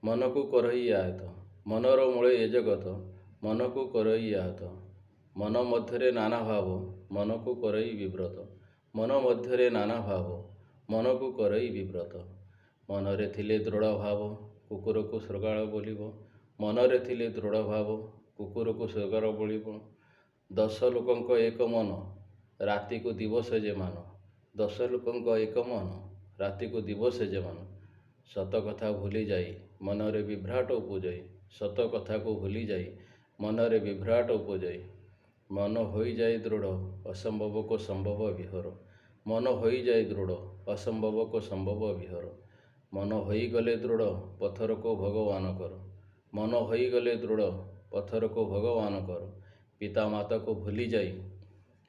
ମନକୁ କରଇ ଆହତ। ମନର ମୂଳେ ଏ ଜଗତ, ମନକୁ କରଇ ଆହତ। ମନ ମଧ୍ୟରେ ନାନା ଭାବ, ମନକୁ କରଇ ବିବ୍ରତ। ମନ ମଧ୍ୟରେ ନାନା ଭାବ, ମନକୁ କରଇ ବିବ୍ରତ। ମନରେ ଥିଲେ ଦୃଢ଼ ଭାବ, କୁକୁରକୁ ଶୃଗାଳ ବୋଲିବ। ମନରେ ଥିଲେ ଦୃଢ଼ ଭାବ, କୁକୁରକୁ ଶୃଗାଳ ବୋଳିବ। 10 ଲୋକଙ୍କ ଏକ ମନ, ରାତିକୁ ଦିବସ ଯେ ମାନ। 10 ଲୋକଙ୍କ ଏକ ମନ, ରାତିକୁ ଦିବସ ଯେ ମାନ। ସତ କଥା ଭୁଲି ଯାଇ ମନରେ ବିଭ୍ରାଟ ଉପଜଇ। ସତ କଥାକୁ ଭୁଲି ଯାଇ ମନରେ ବିଭ୍ରାଟ ଉପଜଇ। ମନ ହୋଇଯାଏ ଦୃଢ଼, ଅସମ୍ଭବକୁ ସମ୍ଭବ ବିହର। ମନ ହୋଇଯାଏ ଦୃଢ଼, ଅସମ୍ଭବକୁ ସମ୍ଭବ ବିହର। ମନ ହୋଇଗଲେ ଦୃଢ଼, ପଥରକୁ ଭଗବାନ କର। ମନ ହୋଇଗଲେ ଦୃଢ଼, ପଥରକୁ ଭଗବାନ କର। ପିତା ମାତାକୁ ଭୁଲି ଯାଇ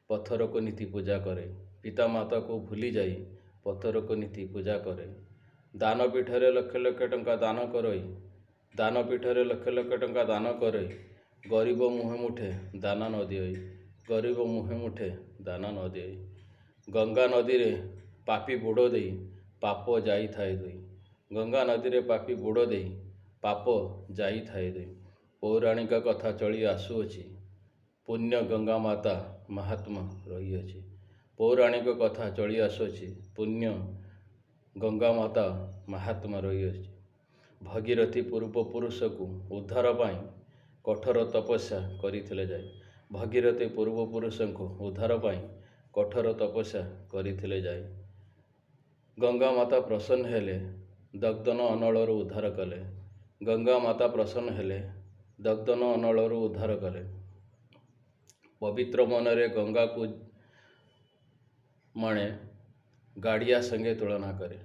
ପଥରକୁ ନୀତି ପୂଜା କରେ। ପିତା ମାତାକୁ ଭୁଲି ଯାଇ ପଥରକୁ ନୀତି ପୂଜା କରେ। ଦାନ ପୀଠରେ ଲକ୍ଷ ଲକ୍ଷ ଟଙ୍କା ଦାନ କରଇ। ଦାନ ପୀଠରେ ଲକ୍ଷ ଲକ୍ଷ ଟଙ୍କା ଦାନ କରଇ। ଗରିବ ମୁହେ ମୁଠେ ଦାନା ନ ଦିଅଇ। ଗରିବ ମୁହେ ମୁଠେ ଦାନା ନ ଦିଅଇ। ଗଙ୍ଗା ନଦୀରେ ପାପି ବୁଡ଼ ଦେଇ ପାପ ଯାଇଥାଏ ଧୋଇ। ଗଙ୍ଗା ନଦୀରେ ପାପି ବୁଡ଼ ଦେଇ ପାପ ଯାଇଥାଏ ଧୋଇ। ପୌରାଣିକ କଥା ଚଳି ଆସୁଅଛି, ପୁଣ୍ୟ ଗଙ୍ଗା ମାତା ମାହାତ୍ମ୍ୟ ରହିଅଛି। ପୌରାଣିକ କଥା ଚଳି ଆସୁଅଛି, ପୁଣ୍ୟ ଗଙ୍ଗା ମାତା ମାହାତ୍ମ୍ୟ ରହିଅଛି। ଭଗୀରଥୀ ପୂର୍ବପୁରୁଷକୁ ଉଦ୍ଧାର ପାଇଁ କଠୋର ତପସ୍ୟା କରିଥିଲେ ଯାଇ। ଭଗୀରଥୀ ପୂର୍ବପୁରୁଷଙ୍କୁ ଉଦ୍ଧାର ପାଇଁ କଠୋର ତପସ୍ୟା କରିଥିଲେ ଯାଇ। ଗଙ୍ଗା ମାତା ପ୍ରସନ୍ନ ହେଲେ, ଦଗ୍ଧନ ଅନଳରୁ ଉଦ୍ଧାର କଲେ। ଗଙ୍ଗା ମାତା ପ୍ରସନ୍ନ ହେଲେ, ଦଗ୍ଧନ ଅନଳରୁ ଉଦ୍ଧାର କଲେ। ପବିତ୍ର ମନରେ ଗଙ୍ଗାକୁ ମାଣେ, ଗାଡ଼ିଆ ସଙ୍ଗେ ତୁଳନା କରେ।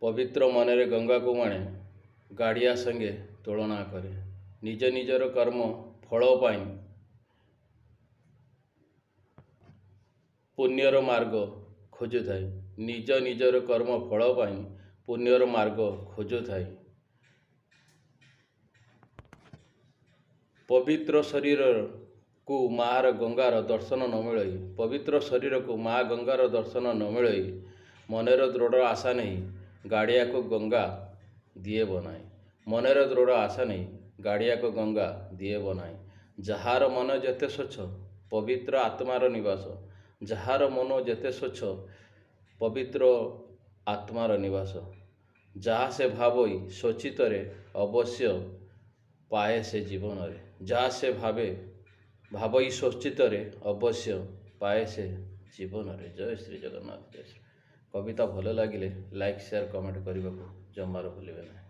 ପବିତ୍ର ମନରେ ଗଙ୍ଗାକୁ ମାଣେ, ଗାଡ଼ିଆ ସଙ୍ଗେ ତୁଳନା କରେ। ନିଜ ନିଜର କର୍ମ ଫଳ ପାଇଁ ପୁଣ୍ୟର ମାର୍ଗ ଖୋଜୁଥାଏ। ନିଜ ନିଜର କର୍ମ ଫଳ ପାଇଁ ପୁଣ୍ୟର ମାର୍ଗ ଖୋଜୁଥାଏ। ପବିତ୍ର ଶରୀରକୁ ମା'ର ଗଙ୍ଗାର ଦର୍ଶନ ନ ମିଳଇ, ପବିତ୍ର ଶରୀରକୁ ମା ଗଙ୍ଗାର ଦର୍ଶନ ନ ମିଳଇ, ମନରେ ଦୃଢ଼ ଆଶା ନେଇ ଗାଡ଼ିଆକୁ ଗଙ୍ଗା ଦିଏ ବନାଇ। ମନରେ ଦୃଢ଼ ଆଶା ନେଇ ଗାଡ଼ିଆକୁ ଗଙ୍ଗା ଦିଏ ବନାଇ। ଯାହାର ମନ ଯେତେ ସ୍ୱଚ୍ଛ, ପବିତ୍ର ଆତ୍ମାର ନିବାସ। ଯାହାର ମନ ଯେତେ ସ୍ୱଚ୍ଛ, ପବିତ୍ର ଆତ୍ମାର ନିବାସ। ଯାହା ସେ ଭାବଇ ଶୋଚିତରେ ଅବଶ୍ୟ ପାଏ ସେ ଜୀବନରେ। ଯାହା ସେ ଭାବଇ ଶୋଚିତରେ ଅବଶ୍ୟ ପାଏ ସେ ଜୀବନରେ। ଜୟ ଶ୍ରୀ ଜଗନ୍ନାଥ। ଜୟ ଶ୍ରୀ। କବିତା ଭଲ ଲାଗିଲେ ଲାଇକ୍, ସେୟାର, କମେଣ୍ଟ କରିବାକୁ ଜମାରୁ ଭୁଲିବେ ନାହିଁ।